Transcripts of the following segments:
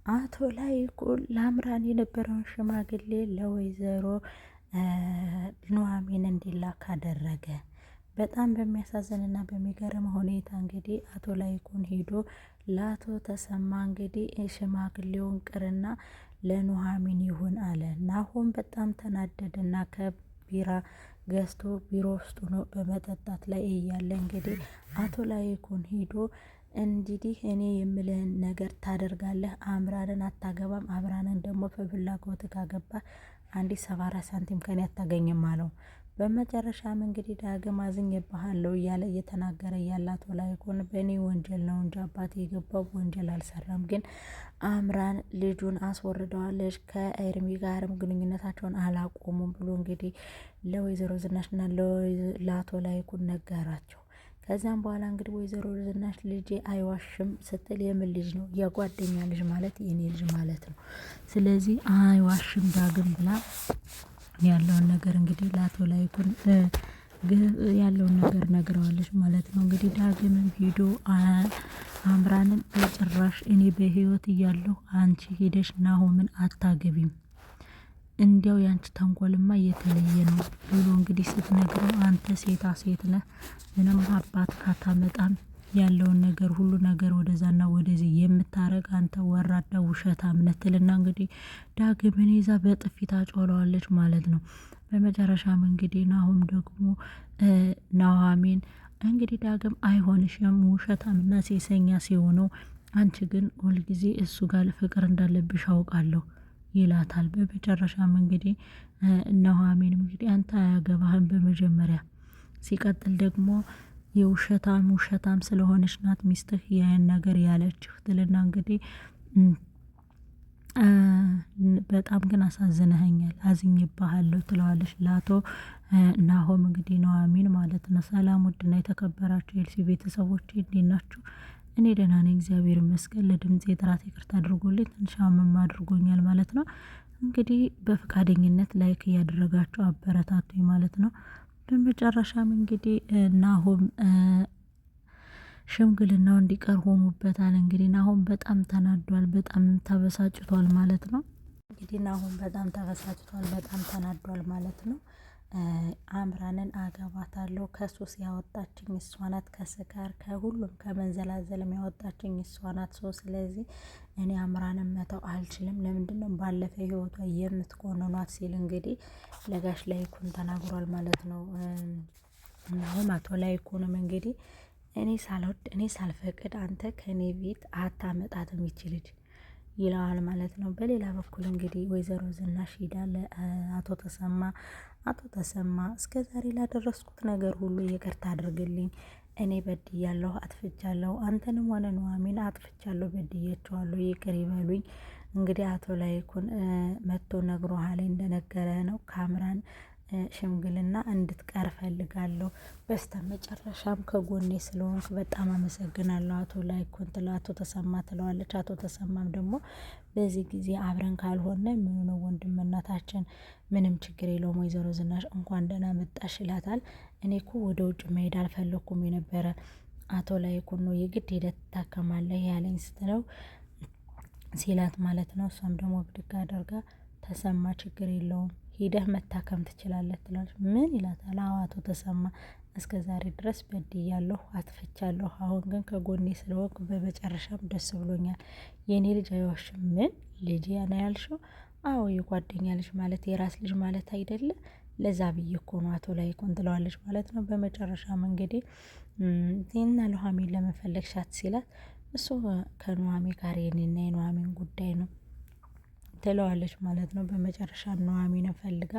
አቶ ላይኩን ለአምራን የነበረውን ሽማግሌ ለወይዘሮ ኑሐሚን እንዲላክ አደረገ። በጣም በሚያሳዝንና በሚገርም ሁኔታ እንግዲህ አቶ ላይኩን ሄዶ ለአቶ ተሰማ እንግዲህ ሽማግሌውን ቅርና ለኑሐሚን ይሁን አለ። ናሆም በጣም ተናደደና ከቢራ ገዝቶ ቢሮ ውስጥ ሆኖ በመጠጣት ላይ እያለ እንግዲህ አቶ ላይኩን ሄዶ እንግዲህ እኔ የምልህን ነገር ታደርጋለህ፣ አምራንን አታገባም፣ አምራንን ደግሞ በፍላጎት ካገባ አንዲት 74 ሳንቲም ከኔ አታገኝም አለው። በመጨረሻም እንግዲህ ዳግም አዝኜብሃለሁ እያለ እየተናገረ እያለ አቶ ላይኩን በእኔ ወንጀል ነው እንጂ አባቴ የገባው ወንጀል አልሰራም፣ ግን አምራን ልጁን አስወርደዋለች፣ ከኤርሚ ጋርም ግንኙነታቸውን አላቆሙም ብሎ እንግዲህ ለወይዘሮ ዝናሽና ለአቶ ላይኩን ነገራቸው። ከዚያም በኋላ እንግዲህ ወይዘሮ ዝናሽ ልጄ አይዋሽም ስትል የምን ልጅ ነው? የጓደኛ ልጅ ማለት የኔ ልጅ ማለት ነው። ስለዚህ አይዋሽም ዳግም ብላ ያለውን ነገር እንግዲህ ለአቶ ላይኩን ያለውን ነገር ነግረዋለች ማለት ነው። እንግዲህ ዳግምም ሄዶ አምራንን በጭራሽ እኔ በህይወት እያለሁ አንቺ ሄደሽ ናሆምን አታገቢም፣ እንዲያው ያንቺ ተንኮልማ እየተለየ ነው ብሎ እንግዲህ ስትነግረው አንተ ሴታ ሴት ነህ፣ ምንም አባት ካታመጣም ያለውን ነገር ሁሉ ነገር ወደዛና ወደዚህ የምታረግ አንተ ወራዳ ውሸታም ነህ ትልና እንግዲህ ዳግምን ይዛ በጥፊ ታጮለዋለች ማለት ነው። በመጨረሻም እንግዲህ ናሆም ደግሞ ኑሐሚን እንግዲህ ዳግም አይሆንሽም ውሸታምና ሴሰኛ ሲሆነው፣ አንቺ ግን ሁልጊዜ እሱ ጋር ፍቅር እንዳለብሽ አውቃለሁ ይላታል። በመጨረሻም እንግዲህ ኑሐሚንም እንግዲህ አንተ አያገባህም በመጀመሪያ ሲቀጥል ደግሞ ውሸታም ስለሆነች ናት ሚስትህ ያን ነገር ያለችህ ትልና እንግዲህ በጣም ግን አሳዝነኸኛል፣ አዝኜብሃለሁ ትለዋለች ለአቶ ናሆም እንግዲህ ኑሐሚን ማለት ነው። ሰላም ውድና የተከበራችሁ የኤልሲ ቤተሰቦች እንዴት ናችሁ? እኔ ደህና ነኝ እግዚአብሔር ይመስገን። ለድምጽ የጥራት ይቅርታ አድርጎልኝ ትንሽ አመም አድርጎኛል ማለት ነው። እንግዲህ በፈቃደኝነት ላይክ እያደረጋችሁ አበረታቱኝ ማለት ነው። በመጨረሻም እንግዲህ ናሆም ሽምግልናው እንዲቀር ሆኖበታል። እንግዲህ ናሆም በጣም ተናዷል፣ በጣም ተበሳጭቷል ማለት ነው። እንግዲህ ናሆም በጣም ተበሳጭቷል፣ በጣም ተናዷል ማለት ነው። አምራንን አገባታለሁ፣ ከሱስ ያወጣችኝ እሷ ናት፣ ከስካር ከሁሉም ከመንዘላዘልም ያወጣችኝ እሷ ናት። ስለዚህ እኔ አምራንን መተው አልችልም፣ ለምንድነው ባለፈ ህይወቷ የምትኮንኗት ሲል እንግዲህ ለጋሽ ላይኩን ተናግሯል ማለት ነው። ናሆም አቶ ላይኩንም እንግዲህ እኔ ሳልወድ እኔ ሳልፈቅድ አንተ ከኔ ቤት አታመጣትም ይችልጅ ይለዋል ማለት ነው። በሌላ በኩል እንግዲህ ወይዘሮ ዝናሽ ሄዳለ አቶ ተሰማ እስከ ዛሬ ላደረስኩት ነገር ሁሉ ይቅርታ አድርግልኝ፣ እኔ በድያለሁ፣ አጥፍቻለሁ፣ አንተንም ሆነ ኑሐሚን አጥፍቻለሁ፣ በድያቸዋለሁ፣ ይቅር ይበሉኝ። እንግዲህ አቶ ላይኩን መጥቶ ነግሮሃል እንደነገረ ነው ካምራን ሽምግልና እንድትቀር ፈልጋለሁ፣ በስተመጨረሻም ከጎኔ ስለሆንክ በጣም አመሰግናለሁ አቶ ላይኩን አቶ ተሰማ ትለዋለች። አቶ ተሰማም ደግሞ በዚህ ጊዜ አብረን ካልሆነ ምን ነው ወንድምናታችን ምንም ችግር የለውም፣ ወይዘሮ ዝናሽ እንኳን ደህና መጣሽ ይላታል። እኔ እኮ ወደ ውጭ መሄድ አልፈለኩም የነበረ አቶ ላይኩን ነው የግድ ሄደህ ትታከማለህ ያለኝ ስትለው ሲላት ማለት ነው። እሷም ደግሞ ብድግ አድርጋ ተሰማ ችግር የለውም ሂደህ መታከም ትችላለህ ትላለች። ምን ይላታል? አቶ ተሰማ እስከ ዛሬ ድረስ በድያለሁ፣ አጥፍቻለሁ፣ አሁን ግን ከጎኔ ስለወቅ በመጨረሻም ደስ ብሎኛል። የኔ ልጅ አይዋሽም። ምን ልጅ ያና ያልሽው? አዎ የጓደኛ ልጅ ማለት የራስ ልጅ ማለት አይደለ? ለዛ ብዬ እኮ ነው አቶ ላይኩን ትለዋለች ማለት ነው። በመጨረሻም እንግዲህ ዜና ኑሐሚን ለመፈለግ ሻት ሲላት እሱ ከኑሐሚን ጋር የኔና የኑሐሚን ጉዳይ ነው ትለዋለች ማለት ነው። በመጨረሻ ኑሐሚንን ፈልጋ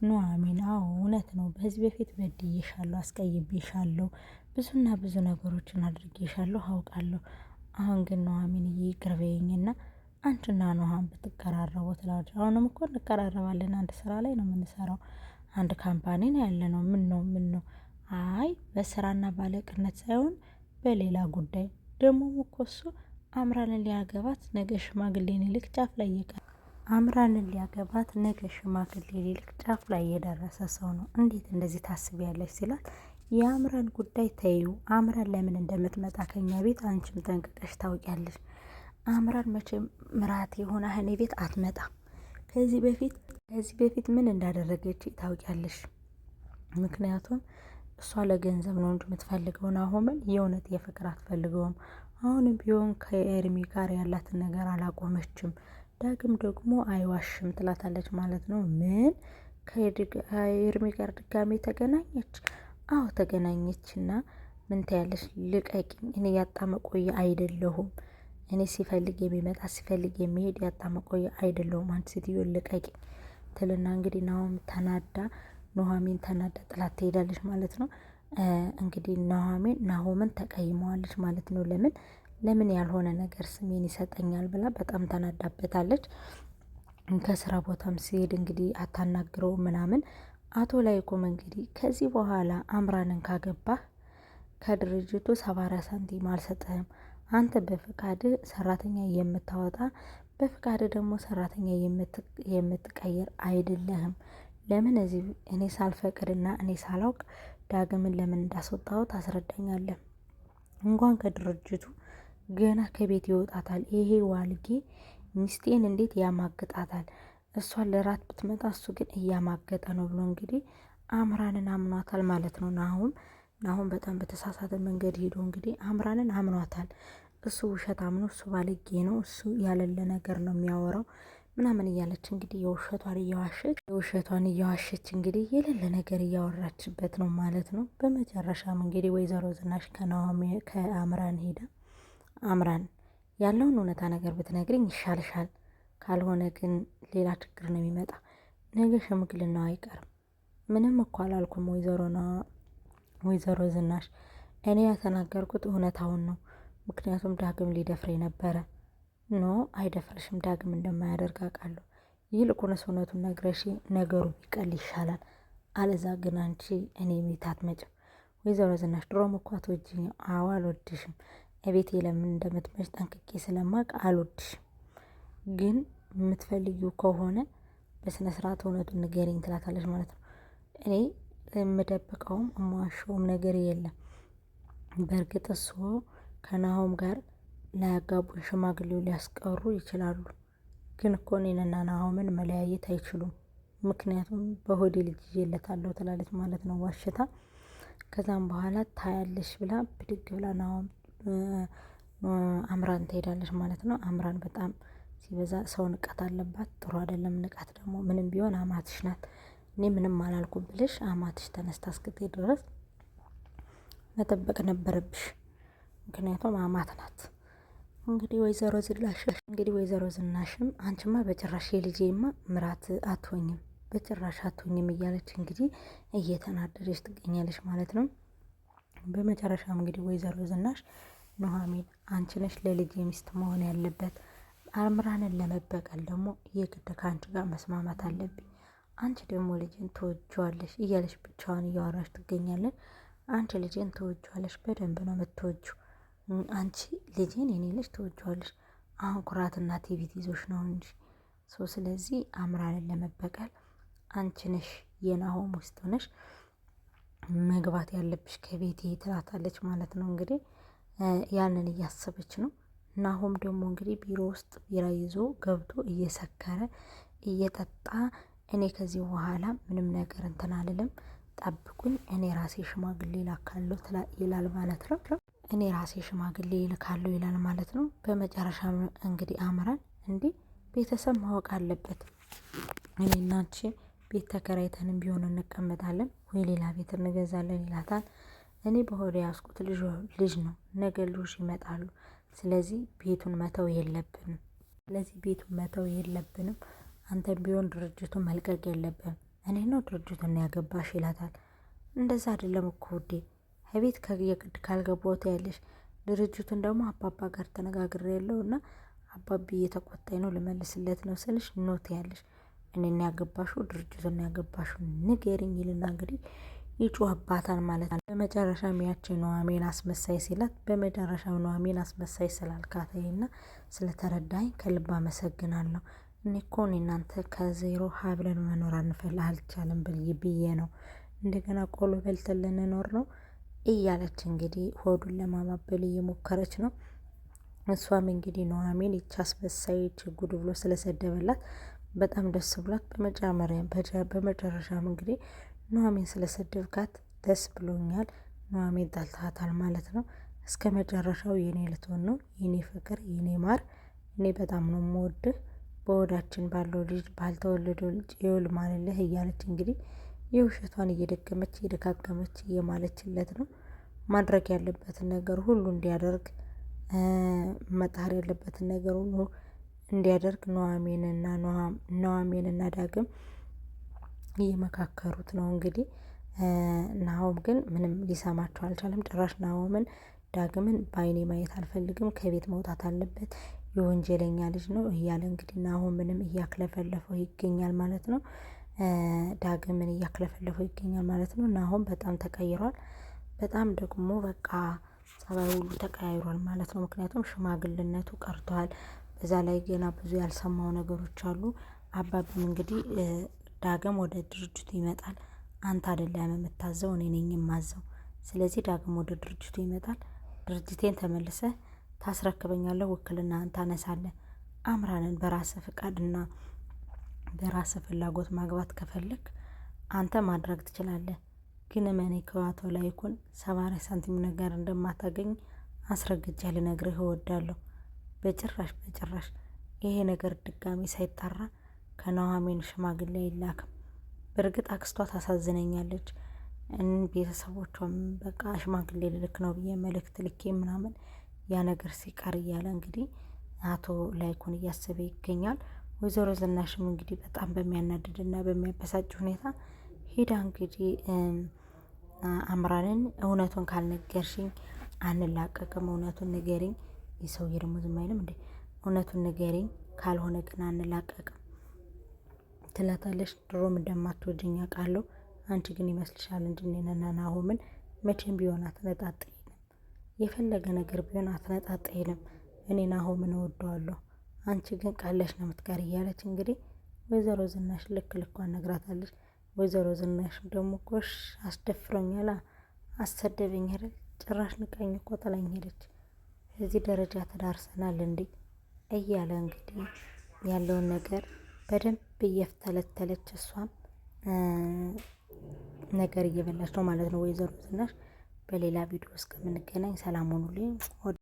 ኑሐሚን አዎ እውነት ነው፣ በዚህ በፊት በድዬሻለሁ፣ አስቀይቤሻለሁ፣ ብዙና ብዙ ነገሮችን አድርጌሻለሁ አውቃለሁ። አሁን ግን ኑሐሚን ይቅር በይኝና አንቺና ኑሐሚን ብትቀራረቡ ትላለች። አሁንም እኮ እንቀራረባለን፣ አንድ ስራ ላይ ነው የምንሰራው፣ አንድ ካምፓኒ ነው ያለነው። ምን ነው? አይ በስራና ባለቅነት ሳይሆን በሌላ ጉዳይ ደግሞ እኮ እሱ አምራንን ሊያገባት ነገ ሽማግሌን ይልክ ጫፍ ላይ አምራንን ሊያገባት ነገ ሽማግሌ ሊልክ ጫፍ ላይ የደረሰ ሰው ነው። እንዴት እንደዚህ ታስቢያለሽ ሲላት የአምራን ጉዳይ ተይው፣ አምራን ለምን እንደምትመጣ ከኛ ቤት አንቺም ጠንቅቀሽ ታውቂያለሽ። አምራን መቼም ምራት የሆነ እኔ ቤት አትመጣም። ከዚህ በፊት ምን እንዳደረገች ታውቂያለሽ? ምክንያቱም እሷ ለገንዘብ ነው እንጂ የምትፈልገው ናሆምን የእውነት የፍቅር አትፈልገውም። አሁንም ቢሆን ከኤርሚ ጋር ያላትን ነገር አላቆመችም። ዳግም ደግሞ አይዋሽም ትላታለች ማለት ነው። ምን ከኤርሚ ጋር ድጋሜ ተገናኘች? አዎ ተገናኘችና ምን ታያለሽ? ልቀቂኝ፣ እኔ ያጣ መቆያ አይደለሁም። እኔ ሲፈልግ የሚመጣ ሲፈልግ የሚሄድ ያጣ መቆያ አይደለሁም። አንቺ ሴትዮ ልቀቂኝ ትልና እንግዲህ ኑሐሚን ተናዳ ጥላት ትሄዳለች ማለት ነው። እንግዲህ ናሆምን ተቀይመዋለች ማለት ነው። ለምን ያልሆነ ነገር ስሜን ይሰጠኛል ብላ በጣም ተናዳበታለች። ከስራ ቦታም ሲሄድ እንግዲህ አታናግረው ምናምን። አቶ ላይኩም እንግዲህ ከዚህ በኋላ አምራንን ካገባህ ከድርጅቱ 74 ሳንቲም አልሰጥህም። አንተ በፍቃድ ሰራተኛ የምታወጣ በፍቃድ ደግሞ ሰራተኛ የምትቀይር አይደለህም። ለምን እኔ ሳልፈቅድና እኔ ሳላውቅ ዳግምን ለምን እንዳስወጣው ታስረዳኛለህ? እንኳን ከድርጅቱ ገና ከቤት ይወጣታል። ይሄ ዋልጌ ሚስቴን እንዴት ያማግጣታል? እሷን ለራት ብትመጣ እሱ ግን እያማገጠ ነው ብሎ እንግዲህ አምራንን አምኗታል ማለት ነው። ናሁም በጣም በተሳሳተ መንገድ ሄዶ እንግዲህ አምራንን አምኗታል። እሱ ውሸት አምኖ እሱ ባለጌ ነው፣ እሱ ያለለ ነገር ነው የሚያወራው ምናምን እያለች እንግዲህ የውሸቷን እየዋሸች እንግዲህ የሌለ ነገር እያወራችበት ነው ማለት ነው። በመጨረሻም እንግዲህ ወይዘሮ ዝናሽ ከአምራን ሄዳ አምራን ያለውን እውነታ ነገር ብትነግርኝ ይሻልሻል፣ ካልሆነ ግን ሌላ ችግር ነው የሚመጣ። ነገ ሽምግልናው አይቀርም። ምንም እኮ አላልኩም ወይዘሮ ዝናሽ፣ እኔ ያተናገርኩት እውነታውን ነው። ምክንያቱም ዳግም ሊደፍሬ ነበረ። ኖ አይደፍርሽም፣ ዳግም እንደማያደርግ አውቃለሁ። ይልቁንስ እውነቱን ነግረሽ ነገሩ ቢቀል ይሻላል። አለዛ ግን አንቺ እኔ ቤት አትመጭም። ወይዘሮ ዝናሽ ድሮም እኮ አትወጂኝም። አዎ አልወድሽም። እቤቴ ለምን እንደምትመጭ ጠንቅቄ ስለማቅ አልወድሽም። ግን የምትፈልጊው ከሆነ በስነ ስርዓት እውነቱን ንገሪኝ ትላታለች ማለት ነው። እኔ የምደብቀውም የምዋሸውም ነገር የለም። በእርግጥ እሱ ከናሆም ጋር ላያጋቡን ሽማግሌው ሊያስቀሩ ይችላሉ። ግን እኮ እኔንና ናሆምን መለያየት አይችሉም። ምክንያቱም በሆዴ ልጅ ይዤለታለሁ ትላለች ማለት ነው ዋሽታ። ከዛም በኋላ ታያለሽ ብላ ብድግ ብላ አምራን ትሄዳለች ማለት ነው። አምራን በጣም ሲበዛ ሰው ንቀት አለባት። ጥሩ አይደለም ንቀት ደግሞ። ምንም ቢሆን አማትሽ ናት። እኔ ምንም አላልኩም ብልሽ አማትሽ ተነስታ እስክትሄድ ድረስ መጠበቅ ነበረብሽ። ምክንያቱም አማት ናት። እንግዲህ ወይዘሮ ዝናሽም አንቺማ በጭራሽ የልጄማ ምራት አትሆኝም፣ በጭራሽ አትሆኝም እያለች እንግዲህ እየተናደደች ትገኛለች ማለት ነው። በመጨረሻም እንግዲህ ወይዘሮ ዝናሽ ኑሐሚን አንቺ ነሽ ለልጄ ሚስት መሆን ያለበት፣ አምራንን ለመበቀል ደግሞ የግድ ከአንቺ ጋር መስማማት አለብኝ። አንቺ ደግሞ ልጄን ትወጂዋለሽ እያለች ብቻዋን እያወራች ትገኛለች። አንቺ ልጄን ትወጂዋለሽ፣ በደንብ ነው የምትወጂው። አንቺ ልጄን የኔ ልጅ ትወጂዋለሽ። አሁን ኩራትና ቲቪት ይዞሽ ነው እንጂ ስለዚህ አምራንን ለመበቀል አንቺ ነሽ የናሆም ውስጥ ሆነሽ መግባት ያለብሽ ከቤቴ ትላታለች ማለት ነው። እንግዲህ ያንን እያሰበች ነው። ናሆም ደግሞ እንግዲህ ቢሮ ውስጥ ቢራ ይዞ ገብቶ እየሰከረ እየጠጣ እኔ ከዚህ በኋላ ምንም ነገር እንትን አልልም፣ ጠብቁኝ፣ እኔ ራሴ ሽማግሌ ላካለሁ ይላል ማለት ነው። እኔ ራሴ ሽማግሌ ይልካለሁ ይላል ማለት ነው። በመጨረሻ እንግዲህ አምራን እንዲህ ቤተሰብ ማወቅ አለበት፣ እኔና አንቺ ቤት ተከራይተንም ቢሆን እንቀመጣለን ወይ ሌላ ቤት እንገዛለን ይላታል። እኔ በሆዴ ያስኩት ልጅ ነው፣ ነገ ልጆች ይመጣሉ። ስለዚህ ቤቱን መተው የለብንም። አንተም ቢሆን ድርጅቱን መልቀቅ የለብንም። እኔ ነው ድርጅቱን ያገባሽ ይላታል። እንደዛ አይደለም እኮ ውዴ፣ ከቤት የግድ ካልገባሁት ያለሽ ድርጅቱን ደግሞ አባባ ጋር ተነጋግሬ ያለው እና አባቢ እየተቆጣኝ ነው ልመልስለት ነው ስልሽ ኖት ያለሽ እኔን ያገባሹ ድርጅቱን ያገባሹ ንገሪኝ ይልና እንግዲህ ይጮህባታል ማለት ነው። በመጨረሻም ያቺ ኑሐሚን አስመሳይ ሲላት፣ በመጨረሻም ኑሐሚን አስመሳይ ስላልካተኝና ስለተረዳኝ ከልብ አመሰግናለሁ። እኔ እኮ እናንተ ከዜሮ ሀብለን መኖር አልቻለም ብዬ ነው እንደገና ቆሎ በልተን ልንኖር ነው እያለች እንግዲህ ሆዱን ለማማበል እየሞከረች ነው። እሷም እንግዲህ ኑሐሚን ይቺ አስመሳይ ጉድ ብሎ ስለሰደበላት በጣም ደስ ብሏት በመጨረሻም እንግዲህ ኑሐሚን ስለሰደብካት ደስ ብሎኛል፣ ኑሐሚን ጠልታታል ማለት ነው። እስከ መጨረሻው የኔ ልትሆን ነው የኔ ፍቅር የኔ ማር፣ እኔ በጣም ነው የምወድህ፣ በወዳችን ባለው ልጅ ባልተወለደው ልጅ ይውል ማለልህ እያለች እንግዲህ የውሸቷን እየደገመች እየደጋገመች እየማለችለት ነው። ማድረግ ያለበትን ነገር ሁሉ እንዲያደርግ መጣር ያለበትን ነገር ሁሉ እንዲያደርግ ኑሐሚንና ዳግም እየመካከሩት ነው እንግዲህ። ናሆም ግን ምንም ሊሰማቸው አልቻለም። ጭራሽ ናሆምን ዳግምን በአይኔ ማየት አልፈልግም፣ ከቤት መውጣት አለበት፣ የወንጀለኛ ልጅ ነው እያለ እንግዲህ ናሆምንም እያክለፈለፈው ይገኛል ማለት ነው። ዳግምን እያክለፈለፈው ይገኛል ማለት ነው። ናሆም በጣም ተቀይሯል። በጣም ደግሞ በቃ ጸባይ ሁሉ ተቀያይሯል ማለት ነው። ምክንያቱም ሽማግልነቱ ቀርቷል። በዛ ላይ ገና ብዙ ያልሰማው ነገሮች አሉ። አባብም እንግዲህ ዳግም ወደ ድርጅቱ ይመጣል፣ አንተ አይደለም የምታዘው እኔ ነኝ የማዘው። ስለዚህ ዳግም ወደ ድርጅቱ ይመጣል፣ ድርጅቴን ተመልሰህ ታስረክበኛለህ፣ ውክልናህን ታነሳለህ። አምራንን በራስህ ፍቃድና በራስህ ፍላጎት ማግባት ከፈለግ አንተ ማድረግ ትችላለህ። ግን እመኔ ከአቶ ላይኩን 70 ሳንቲም ነገር እንደማታገኝ አስረግጬ ልነግርህ እወዳለሁ። በጭራሽ ይሄ ነገር ድጋሚ ሳይጣራ ከኑሐሚን ሽማግሌ አይላክም። በእርግጥ አክስቷ ታሳዝነኛለች። ቤተሰቦቿም በቃ ሽማግሌ ልልክ ነው ብዬ መልእክት ልኬ ምናምን ያ ነገር ሲቀር እያለ እንግዲህ አቶ ላይኩን እያሰበ ይገኛል። ወይዘሮ ዝናሽም እንግዲህ በጣም በሚያናድድና በሚያበሳጭ ሁኔታ ሄዳ እንግዲህ አምራንን እውነቱን ካልነገርሽኝ አንላቀቅም፣ እውነቱን ንገሪኝ። የሰውዬ ደግሞ ዝም አይልም እንዴ? እውነቱን ንገሪኝ ካልሆነ ግን አንላቀቅም ትላታለች። ድሮም እንደማትወጂኝ አውቃለሁ፣ አንቺ ግን ይመስልሻል እንጂ እኔንና ናሆምን መቼም ቢሆን አትነጣጥይንም፣ የፈለገ ነገር ቢሆን አትነጣጥይንም። እኔ ናሆምን እወደዋለሁ፣ አንቺ ግን ቃለሽ ነው የምትቀር እያለች እንግዲህ ወይዘሮ ዝናሽ ልክ ልኳን ነግራታለች። ወይዘሮ ዝናሽ ደግሞ ጎሽ አስደፍሮኛል፣ አሰደበኝ ሄደች፣ ጭራሽ ንቃኝ እኮ ጥላኝ ሄደች፣ እዚህ ደረጃ ተዳርሰናል እንዴ እያለ እንግዲህ ያለውን ነገር በደንብ እየተለተለች እሷም ነገር እየበላች ነው ማለት ነው ወይዘሮ ዝናሽ። በሌላ ቪዲዮ እስከምንገናኝ ሰላም ሆኑልኝ።